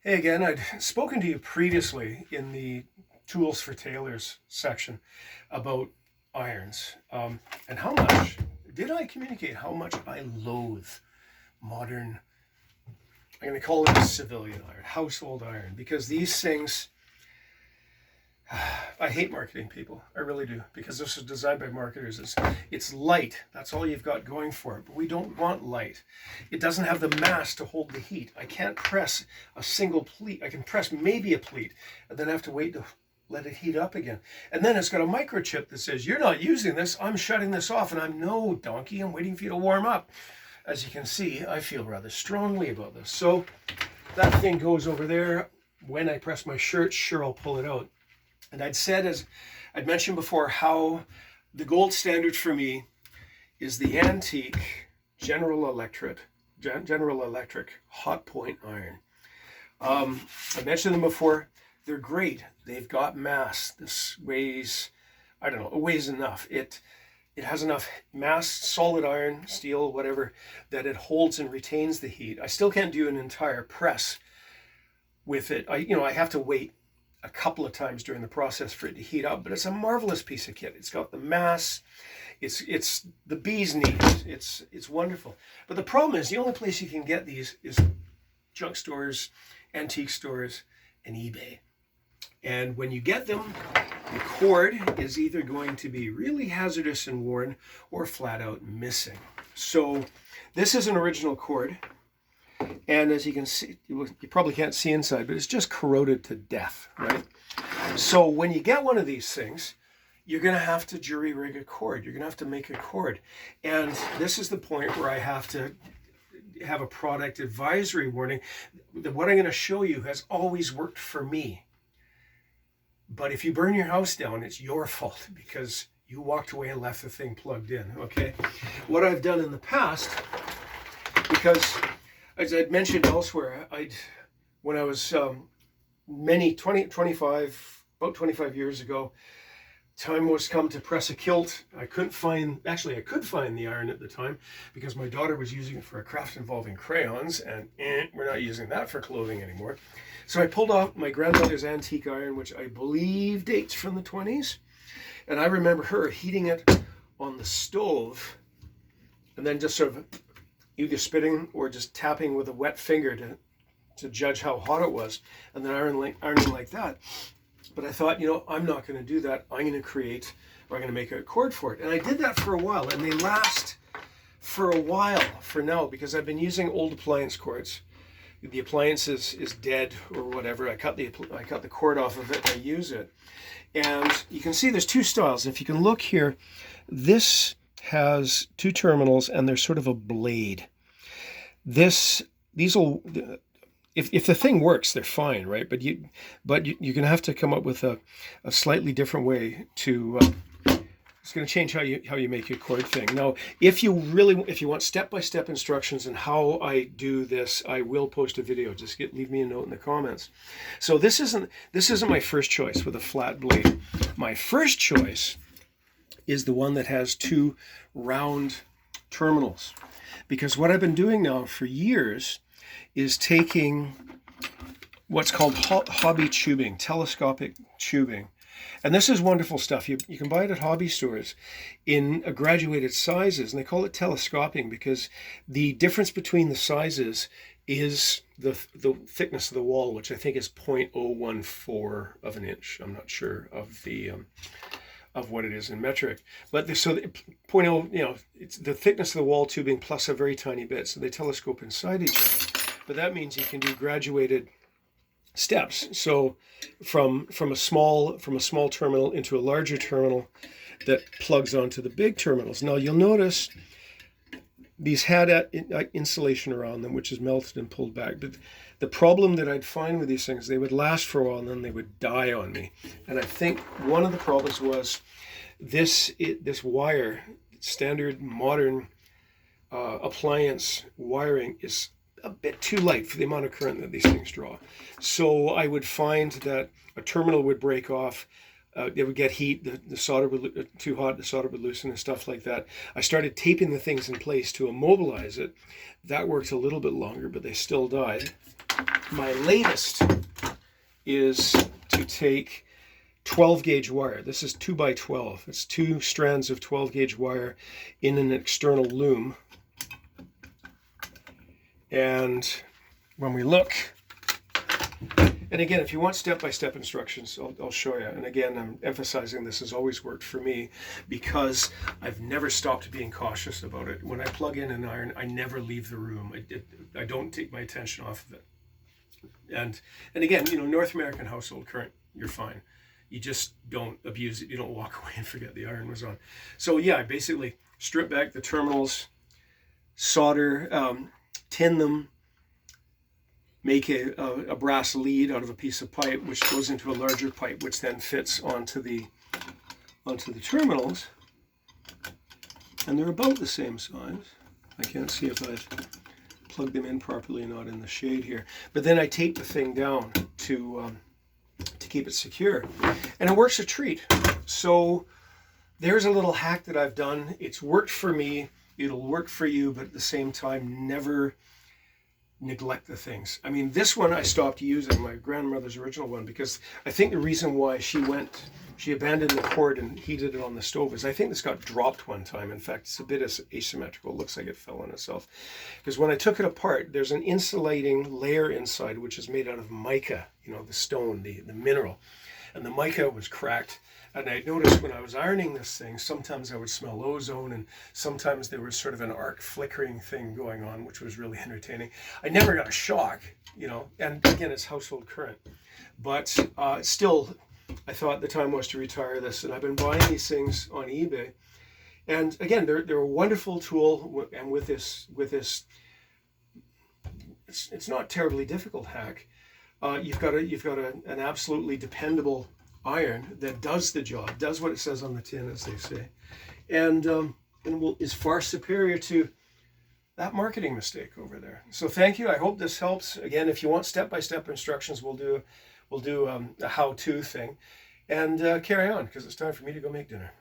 Hey again, I'd spoken to you previously in the tools for tailors section about irons, and how much, did I communicate how much I loathe modern, I'm going to call it a civilian iron, household iron, because these things, I hate marketing people. I really do, because this is designed by marketers. It's light. That's all you've got going for it. But we don't want light. It doesn't have the mass to hold the heat. I can't press a single pleat. I can press maybe a pleat, and then I have to wait to let it heat up again. And then it's got a microchip that says, you're not using this. I'm shutting this off. And I'm, no, donkey, I'm waiting for you to warm up. As you can see, I feel rather strongly about this. So that thing goes over there. When I press my shirt, sure, I'll pull it out. And I'd said, as I'd mentioned before, how the gold standard for me is the antique General Electric HotPoint Iron. I mentioned them before. They're great. They've got mass. This weighs, I don't know, it weighs enough. It has enough mass, solid iron, steel, whatever, that it holds and retains the heat. I still can't do an entire press with it. I have to wait a couple of times during the process for it to heat up, but it's a marvelous piece of kit. It's got the mass, it's the bee's knees, it's wonderful. But the problem is the only place you can get these is junk stores, antique stores, and eBay. And when you get them, the cord is either going to be really hazardous and worn or flat out missing. So this is an original cord. And as you can see, you probably can't see inside, but it's just corroded to death, right? So when you get one of these things, you're going to have to jury rig a cord. You're going to have to make a cord. And this is the point where I have to have a product advisory warning. What I'm going to show you has always worked for me. But if you burn your house down, it's your fault because you walked away and left the thing plugged in, okay? What I've done in the past, because as I'd mentioned elsewhere, when I was about 25 years ago, time was come to press a kilt. I could find the iron at the time because my daughter was using it for a craft involving crayons, and we're not using that for clothing anymore. So I pulled out my grandmother's antique iron, which I believe dates from the 20s. And I remember her heating it on the stove and then just sort of either spitting or just tapping with a wet finger to judge how hot it was, and then ironing like that. But I thought, I'm not going to do that. I'm going to make a cord for it. And I did that for a while, and they last for a while for now because I've been using old appliance cords. The appliance is dead or whatever. I cut the cord off of it and I use it. And you can see there's two styles. If you can look here, this has two terminals and there's sort of a blade. These will, if the thing works, they're fine, right? But you're gonna have to come up with a slightly different way to. It's going to change how you make your cord thing. Now, if you want step-by-step instructions on how I do this, I will post a video. Just leave me a note in the comments. So this isn't my first choice with a flat blade. My first choice is the one that has two round terminals, because what I've been doing now for years is taking what's called hobby tubing, telescopic tubing. And this is wonderful stuff. You can buy it at hobby stores in graduated sizes, and they call it telescoping because the difference between the sizes is the thickness of the wall, which I think is 0.014 of an inch. I'm not sure of the of what it is in metric, but it's the thickness of the wall tubing plus a very tiny bit, so they telescope inside each other. But that means you can do graduated steps. So from a small terminal into a larger terminal that plugs onto the big terminals. Now you'll notice these had insulation around them, which is melted and pulled back. But the problem that I'd find with these things, they would last for a while and then they would die on me. And I think one of the problems was this wire, standard modern appliance wiring, is a bit too light for the amount of current that these things draw. So I would find that a terminal would break off, it would get heat, the solder would too hot, the solder would loosen and stuff like that. I started taping the things in place to immobilize it. That worked a little bit longer, but they still died. my latest is to take 12 gauge wire. This is 2 by 12. It's 2 strands of 12 gauge wire in an external loom. And when we look, and again, if you want step-by-step instructions, I'll show you. And again, I'm emphasizing this has always worked for me because I've never stopped being cautious about it. When I plug in an iron, I never leave the room. I don't take my attention off of it. And again, you know, North American household current, you're fine. You just don't abuse it. You don't walk away and forget the iron was on. So yeah, I basically strip back the terminals, solder, tin them, make a brass lead out of a piece of pipe, which goes into a larger pipe, which then fits onto the terminals. And they're about the same size. I can't see if I've plugged them in properly or not in the shade here. But then I tape the thing down to keep it secure. And it works a treat. So there's a little hack that I've done. It's worked for me. It'll work for you, but at the same time, never neglect the things. I mean, this one I stopped using, my grandmother's original one, because I think the reason why she abandoned the cord and heated it on the stove is I think this got dropped one time. In fact, it's a bit asymmetrical. It looks like it fell on itself. Because when I took it apart, there's an insulating layer inside, which is made out of mica, you know, the stone, the mineral. And the mica was cracked. And I noticed when I was ironing this thing, sometimes I would smell ozone, and sometimes there was sort of an arc flickering thing going on, which was really entertaining. I never got a shock, you know, and again, it's household current. But still, I thought the time was to retire this, and I've been buying these things on eBay. And again, they're a wonderful tool, and with this, it's not terribly difficult hack. You've got an absolutely dependable iron that does the job, does what it says on the tin, as they say, and is far superior to that marketing mistake over there. So thank you. I hope this helps. Again, if you want step-by-step instructions, we'll do a how-to thing, and carry on, because it's time for me to go make dinner.